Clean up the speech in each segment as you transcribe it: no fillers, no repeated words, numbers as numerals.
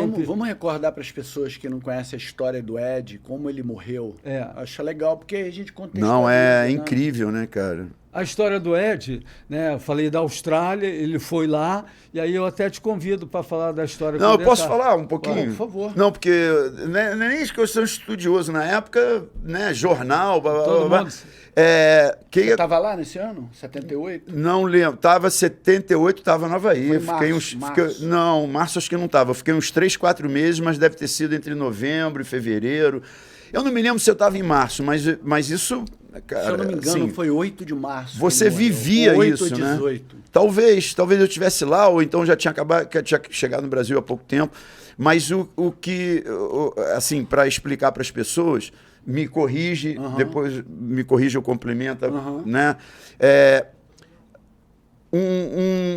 sempre... Vamos recordar para as pessoas que não conhecem a história do Ed, como ele morreu. Acho legal, porque a gente contextualiza. Não, é incrível, né, cara? A história do Ed, né? Eu falei da Austrália, ele foi lá, e aí eu até te convido para falar da história. Não, eu posso falar um pouquinho? Por favor. Não, porque não é nem isso que eu sou estudioso. Na época, né, jornal... Todo mundo... Você estava lá nesse ano? 78? Não lembro. Tava 78, estava na Havaí. Março. Não, março acho que não estava. Fiquei uns 3, 4 meses, mas deve ter sido entre novembro e fevereiro. Eu não me lembro se eu estava em março, mas isso... Cara, se eu não me engano, assim, foi 8 de março. Você vivia 8 isso, ou 18. Né? Talvez eu estivesse lá, ou então já tinha chegado no Brasil há pouco tempo. Mas assim, para explicar para as pessoas, me corrige, depois me corrige ou complementa, né?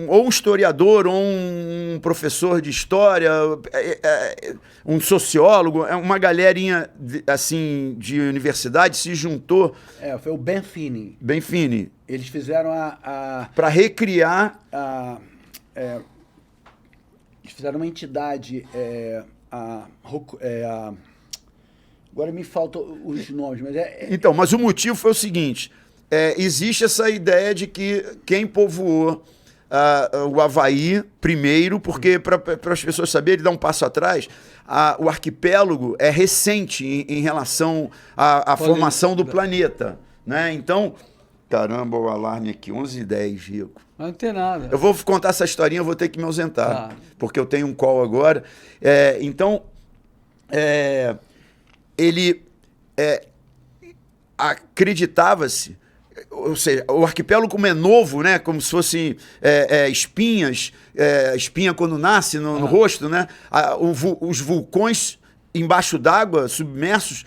Ou um historiador, ou um professor de história, um sociólogo, uma galerinha assim, de universidade se juntou. Foi o Ben Finney. Ben Finney. Eles fizeram para recriar... eles fizeram uma entidade, agora me faltam os nomes, mas Então, mas o motivo foi o seguinte... existe essa ideia de que quem povoou o Havaí primeiro, porque para as pessoas saberem, dar um passo atrás, o arquipélago é recente em relação à formação do planeta, né? Então, caramba, o alarme aqui, 11h10, Rico. Não tem nada. Eu vou contar essa historinha, eu vou ter que me ausentar, porque eu tenho um call agora. Então, ele acreditava-se, ou seja, o arquipélago como é novo, né, como se fossem espinhas, espinha quando nasce no rosto, né, os vulcões embaixo d'água, submersos,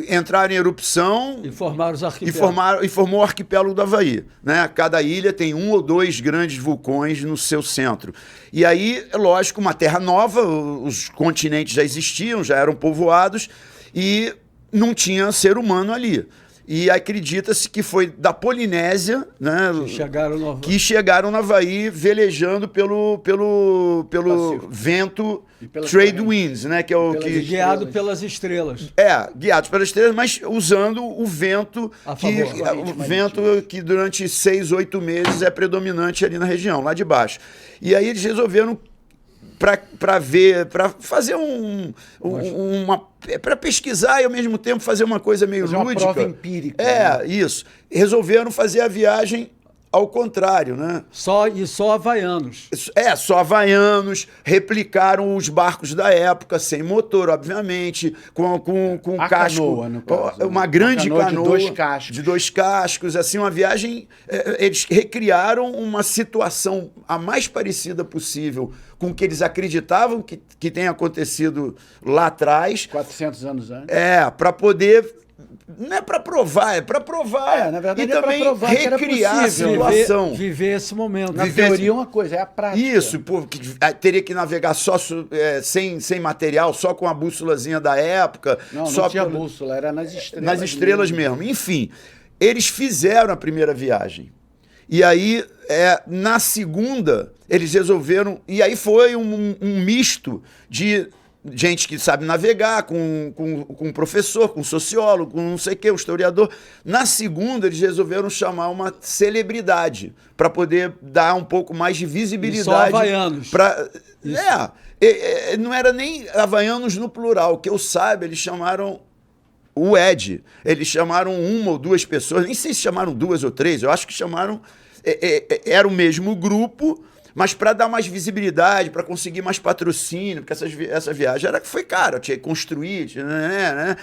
entraram em erupção e formaram os arquipélagos. E formou o arquipélago do Havaí, né? Cada ilha tem 1 ou 2 grandes vulcões no seu centro. E aí, é lógico, uma terra nova, os continentes já existiam, já eram povoados e não tinha ser humano ali. E acredita-se que foi da Polinésia, né, que chegaram no Havaí velejando pelo vento trade winds, né, que é o que guiado pelas estrelas. Guiados pelas estrelas, mas usando o vento que durante 6, 8 meses é predominante ali na região, lá de baixo. E aí eles resolveram para fazer para pesquisar e ao mesmo tempo fazer uma coisa meio lúdica. Uma prova empírica. Isso. Resolveram fazer a viagem ao contrário, né? Só havaianos. Só havaianos, replicaram os barcos da época, sem motor, obviamente, com casco. Canoa, no caso, uma grande canoa de 2 cascos. Assim, uma viagem. Eles recriaram uma situação a mais parecida possível com o que eles acreditavam que tenha acontecido lá atrás. 400 anos antes. Para poder. Não é para provar, é para provar. Na verdade, e também provar recriar a situação. Viver esse momento. Na teoria é uma coisa, é a prática. Isso, porque teria que navegar só sem material, só com a bússolazinha da época. Não tinha bússola, era nas estrelas. Nas estrelas mesmo. Enfim, eles fizeram a primeira viagem. E aí, na segunda, eles resolveram... E aí foi um misto de... gente que sabe navegar, com um professor, com um sociólogo, com não sei o que, um historiador. Na segunda, eles resolveram chamar uma celebridade para poder dar um pouco mais de visibilidade. E só havaianos. Não era nem havaianos no plural. Que eu saiba, eles chamaram o Ed. Eles chamaram 1 ou 2 pessoas, nem sei se chamaram 2 ou 3, eu acho que chamaram... Era o mesmo grupo... Mas para dar mais visibilidade, para conseguir mais patrocínio, porque essa viagem foi cara, tinha que construir, né?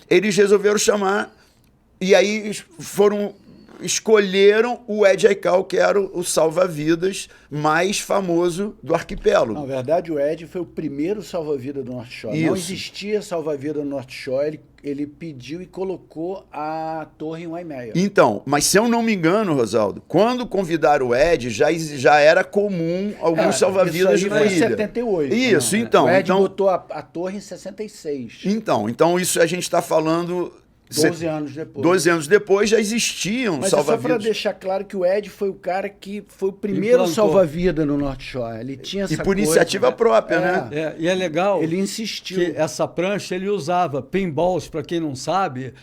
Eles resolveram chamar, e aí escolheram o Ed Aikau, que era o salva-vidas mais famoso do arquipélago. Na verdade, o Ed foi o primeiro salva-vidas do North Shore. Não existia salva-vidas no North Shore, ele pediu e colocou a torre em Waimea. Então, mas se eu não me engano, Rosaldo, quando convidaram o Ed, já era comum alguns salva-vidas na ilha. Isso aí foi em 78. Isso, então. O Ed botou a torre em 66. Então isso a gente está falando 12 anos depois. 12 anos depois já existiam Mas salva-vidas. Só para deixar claro que o Ed foi o cara que foi o primeiro salva-vida no North Shore. Ele tinha essa por iniciativa própria, né? E é legal. Ele insistiu. Que essa prancha ele usava pinballs, para quem não sabe,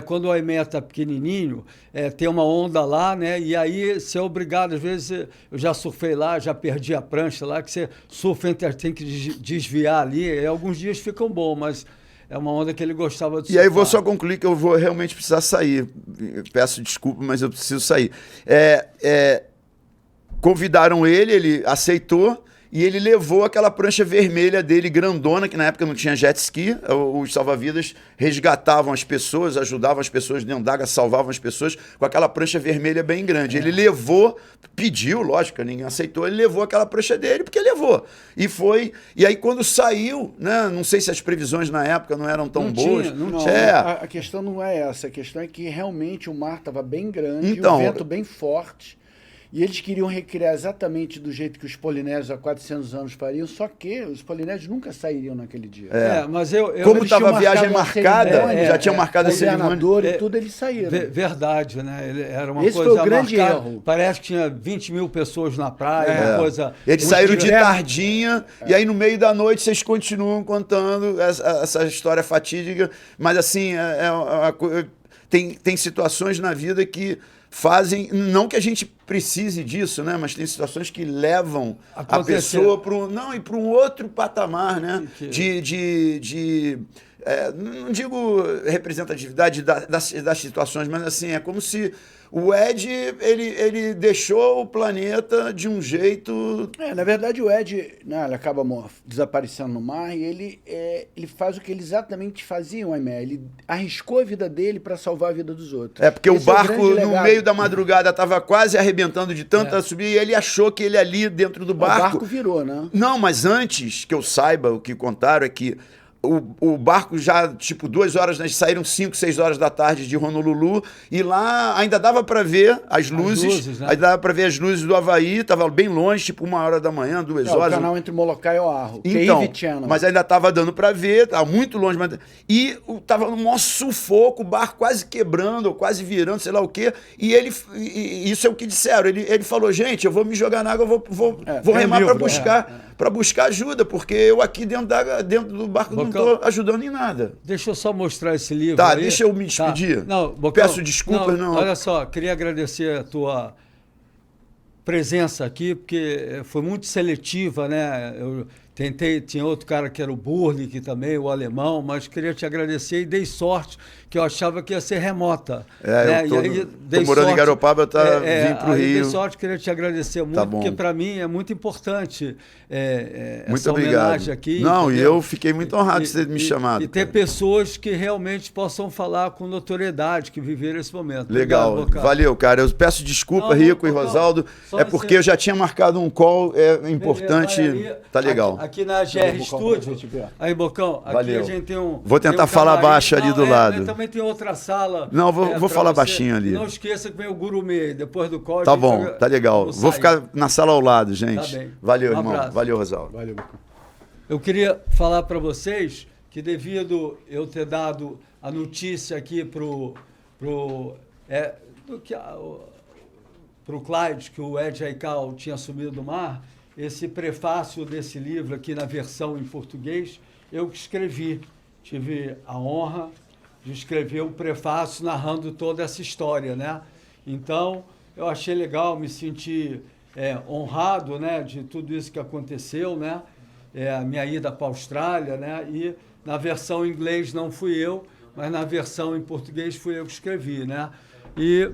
quando o Aimea está pequenininho, tem uma onda lá, né? E aí você é obrigado, às vezes eu já surfei lá, já perdi a prancha lá, que você surfa, tem que desviar ali, e alguns dias ficam bons, mas é uma onda que ele gostava de surfar. E aí vou só concluir que eu vou realmente precisar sair. Peço desculpa, mas eu preciso sair. Convidaram ele aceitou. E ele levou aquela prancha vermelha dele, grandona, que na época não tinha jet ski. Os salva-vidas resgatavam as pessoas, ajudavam as pessoas dentro d'água, salvavam as pessoas com aquela prancha vermelha bem grande. Ele levou, pediu, lógico, ninguém aceitou, ele levou aquela prancha dele porque levou. E foi. E aí quando saiu, né, não sei se as previsões na época não eram tão boas. Não, a questão não é essa, a questão é que realmente o mar estava bem grande, o vento bem forte. E eles queriam recriar exatamente do jeito que os polinésios há 400 anos fariam, só que os polinésios nunca sairiam naquele dia. Mas como estava a viagem marcada, já tinham marcado a cerimônia. E tudo, eles saíram. Verdade, né? Era uma Esse coisa foi o grande marcada. erro. Parece que tinha 20 mil pessoas na praia, uma coisa... Eles saíram de tardinha, e aí no meio da noite vocês continuam contando essa história fatídica, mas assim, tem situações na vida que fazem, não que a gente precise disso, né? Mas tem situações que levam a pessoa para um outro patamar, né? Não digo representatividade das situações, mas assim, é como se o Ed, ele deixou o planeta de um jeito... na verdade, o Ed, né, ele acaba desaparecendo no mar e ele faz o que ele exatamente fazia, o Aimea. Ele arriscou a vida dele para salvar a vida dos outros. Porque o barco, no meio da madrugada, estava quase arrebentando de tanta subir e ele achou que ele ali dentro do barco... O barco virou, né? Não, mas antes que eu saiba, o que contaram é que o barco já, 2 horas, né, saíram 5, 6 horas da tarde de Honolulu e lá ainda dava para ver as luzes, né? Ainda dava para ver as luzes do Havaí, estava bem longe, 1 hora da manhã, 2 horas. O canal entre Molokai e Oahu. Então, mas ainda estava dando para ver, estava muito longe. E estava no maior sufoco, o barco quase quebrando, ou quase virando, sei lá o quê. E isso é o que disseram. Ele falou, gente, eu vou me jogar na água, vou remar para buscar ajuda, porque eu aqui dentro do barco não estou ajudando em nada. Deixa eu só mostrar esse livro. Tá, deixa eu me despedir. Não, Bocão, peço desculpas. Não. Olha só, queria agradecer a tua presença aqui, porque foi muito seletiva, né? Eu tinha outro cara que era o Burlick também, o alemão, mas queria te agradecer e dei sorte, que eu achava que ia ser remota. Estou morando em Garopaba, vim para o Rio. Dei sorte, queria te agradecer muito, porque para mim é muito importante muito essa obrigado. Homenagem aqui. Não, e eu fiquei muito honrado de ter me chamado. E ter pessoas que realmente possam falar com notoriedade, que viveram esse momento. Legal, obrigado, valeu, cara. Eu peço desculpa, Rico e Rosaldo, porque eu já tinha marcado um call, importante, tá legal. Aqui na GR Studio, aí, Bocão, aqui valeu. A gente tem um... Vou tentar falar baixo ali do lado. Também tem outra sala. Não, vou falar baixinho ali. Não esqueça que vem o Gurumê, depois do call. Tá bom, tá legal. Vou ficar na sala ao lado, gente. Tá bem. Valeu, irmão. Valeu, Rosaldo. Valeu, Bocão. Eu queria falar para vocês que devido eu ter dado a notícia aqui pro Clyde, que o Ed Aikau tinha sumido do mar, esse prefácio desse livro aqui na versão em português, eu que escrevi. Tive a honra de escrever um prefácio narrando toda essa história, né? Então, eu achei legal, me senti honrado, né, de tudo isso que aconteceu, né? A minha ida para a Austrália, né? E na versão em inglês não fui eu, mas na versão em português fui eu que escrevi, né? E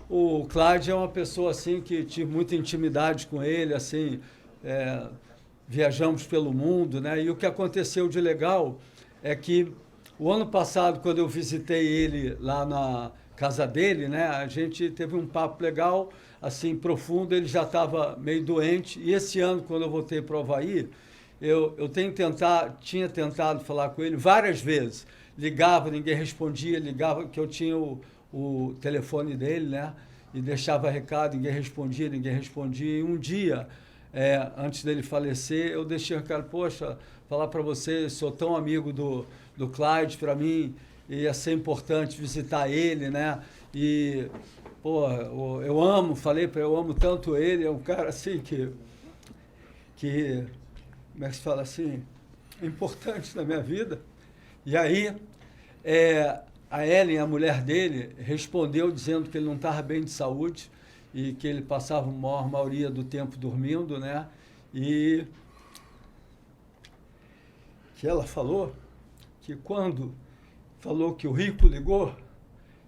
o Clyde é uma pessoa assim que tive muita intimidade com ele, assim, viajamos pelo mundo, né? E o que aconteceu de legal é que o ano passado, quando eu visitei ele lá na casa dele, né? A gente teve um papo legal, assim, profundo. Ele já estava meio doente. E esse ano, quando eu voltei para o Havaí, eu tinha tentado falar com ele várias vezes. Ligava, ninguém respondia, ligava, que eu tinha o telefone dele, né? E deixava recado, ninguém respondia. E um dia, antes dele falecer, eu deixei o recado, poxa, falar para você, sou tão amigo do Clyde, para mim ia ser importante visitar ele, né? E, pô, eu amo, falei para eu amo tanto ele, é um cara assim que como é que se fala assim, importante na minha vida. E aí, a Ellen, a mulher dele, respondeu dizendo que ele não estava bem de saúde e que ele passava a maior maioria do tempo dormindo, né? E que ela falou que quando falou que o Rico ligou,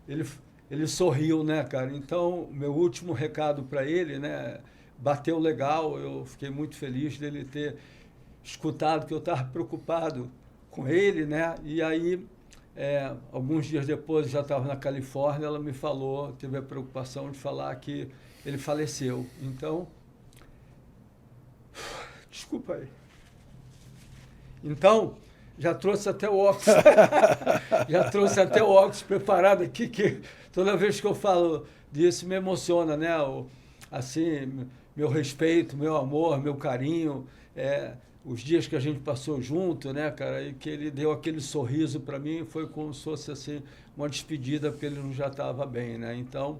ele sorriu, né, cara? Então, meu último recado para ele, né, bateu legal, eu fiquei muito feliz dele ter escutado que eu estava preocupado com ele, né? E aí, alguns dias depois, eu já estava na Califórnia, ela me falou, teve a preocupação de falar que ele faleceu. Então, desculpa aí. Então, já trouxe até o óculos. Já trouxe até o óculos preparado aqui, que toda vez que eu falo disso me emociona, né? Assim, meu respeito, meu amor, meu carinho, os dias que a gente passou junto, né, cara, e que ele deu aquele sorriso para mim, foi como se fosse assim, uma despedida, porque ele não já estava bem, né? Então,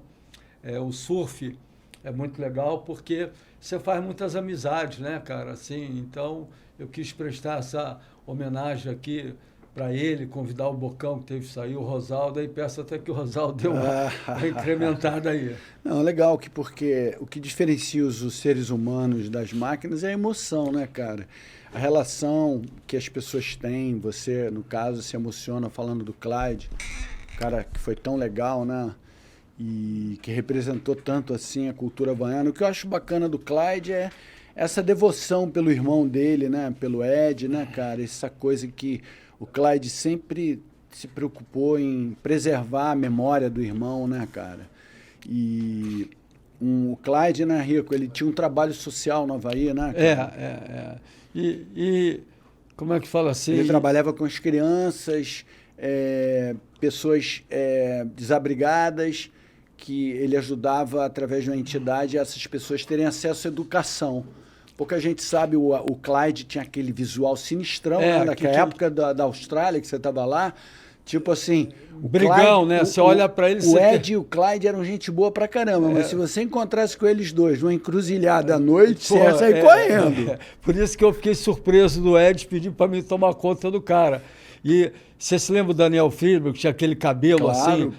o surf é muito legal porque você faz muitas amizades, né, cara? Assim, então, eu quis prestar essa homenagem aqui para ele, convidar o Bocão, que teve que sair, o Rosaldo, e peço até que o Rosaldo dê uma incrementada aí. Não, legal, porque o que diferencia os seres humanos das máquinas é a emoção, né, cara? A relação que as pessoas têm, você, no caso, se emociona falando do Clyde, o cara que foi tão legal, né? E que representou tanto assim a cultura havaiana. O que eu acho bacana do Clyde é essa devoção pelo irmão dele, né? Pelo Ed, né, cara? Essa coisa que o Clyde sempre se preocupou em preservar a memória do irmão, né, cara? E o Clyde, né, Rico, ele tinha um trabalho social no Havaí, né, cara? E como é que fala assim? Ele trabalhava com as crianças, pessoas desabrigadas, que ele ajudava, através de uma entidade, essas pessoas terem acesso à educação. Pouca gente sabe, o Clyde tinha aquele visual sinistrão, né? Naquela época da Austrália, que você estava lá. Tipo assim... O brigão, Clyde, né? Você olha para ele... O Ed e o Clyde eram gente boa pra caramba, mas se você encontrasse com eles dois numa encruzilhada à noite, você ia sair correndo. Por isso que eu fiquei surpreso do Ed pedir para mim tomar conta do cara. E você se lembra do Daniel Friedberg, que tinha aquele cabelo assim,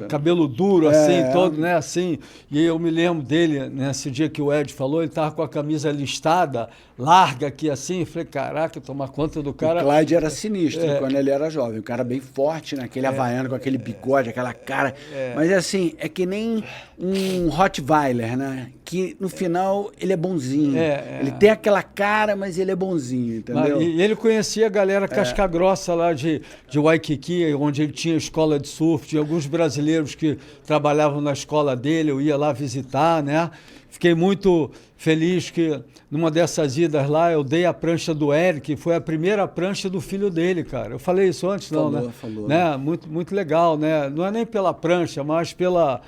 cabelo duro assim, todo, né, assim. E eu me lembro dele, nesse dia que o Ed falou, ele estava com a camisa listada, larga aqui assim, eu falei, caraca, tomar conta do cara. O Clyde era sinistro quando ele era jovem, um cara bem forte, né, aquele havaiano com aquele bigode, aquela cara. Mas assim, é que nem um Rottweiler, né, que no final ele é bonzinho. Ele tem aquela cara, mas ele é bonzinho, entendeu? E ele conhecia a galera casca grossa lá de Waikiki, onde ele tinha escola de surf, tinha alguns brasileiros que trabalhavam na escola dele, eu ia lá visitar, né? Fiquei muito feliz que numa dessas idas lá eu dei a prancha do Eric, foi a primeira prancha do filho dele, cara. Eu falei isso antes, não, né? Falou. Né? Muito legal, né? Não é nem pela prancha, mas pela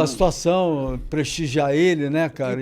situação, prestigiar ele, né, cara?